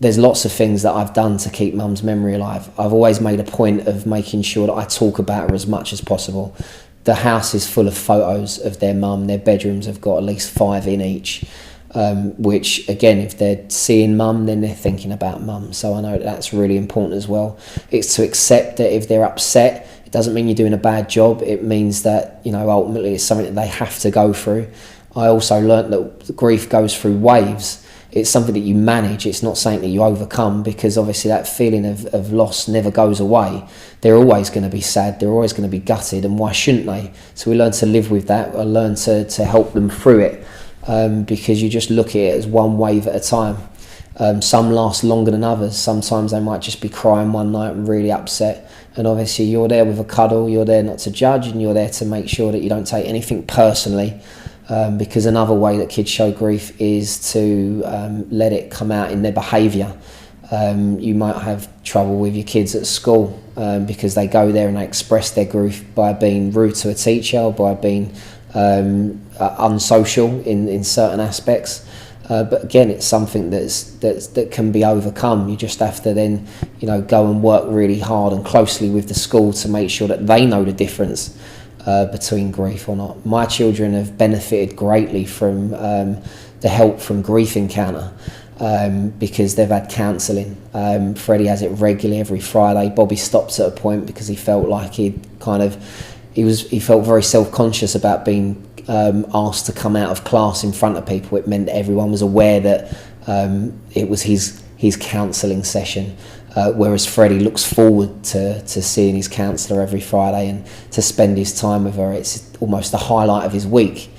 there's lots of things that I've done to keep mum's memory alive. I've always made a point of making sure that I talk about her as much as possible. The house is full of photos of their mum. Their bedrooms have got at least 5 in each, which, again, if they're seeing mum, then they're thinking about mum. So I know that's really important as well. It's to accept that if they're upset, it doesn't mean you're doing a bad job. It means that, you know, ultimately it's something that they have to go through. I also learnt that grief goes through waves. It's something that you manage. It's not something that you overcome, because obviously that feeling of loss never goes away. They're always going to be sad. They're always going to be gutted, and why shouldn't they? So we learn to live with that. I learn to help them through it, because you just look at it as one wave at a time. Some last longer than others. Sometimes they might just be crying one night and really upset, and obviously you're there with a cuddle. You're there not to judge, and you're there to make sure that you don't take anything personally. Because another way that kids show grief is to let it come out in their behaviour. You might have trouble with your kids at school because they go there and they express their grief by being rude to a teacher, or by being unsocial in certain aspects. But again, it's something that can be overcome. You just have to then, you know, go and work really hard and closely with the school to make sure that they know the difference between grief or not. My children have benefited greatly from the help from Grief Encounter, because they've had counselling. Freddie has it regularly every Friday. Bobby stopped at a point because he felt like he felt very self-conscious about being asked to come out of class in front of people. It meant that everyone was aware that it was his counselling session. Whereas Freddie looks forward to seeing his counsellor every Friday and to spend his time with her. It's almost the highlight of his week.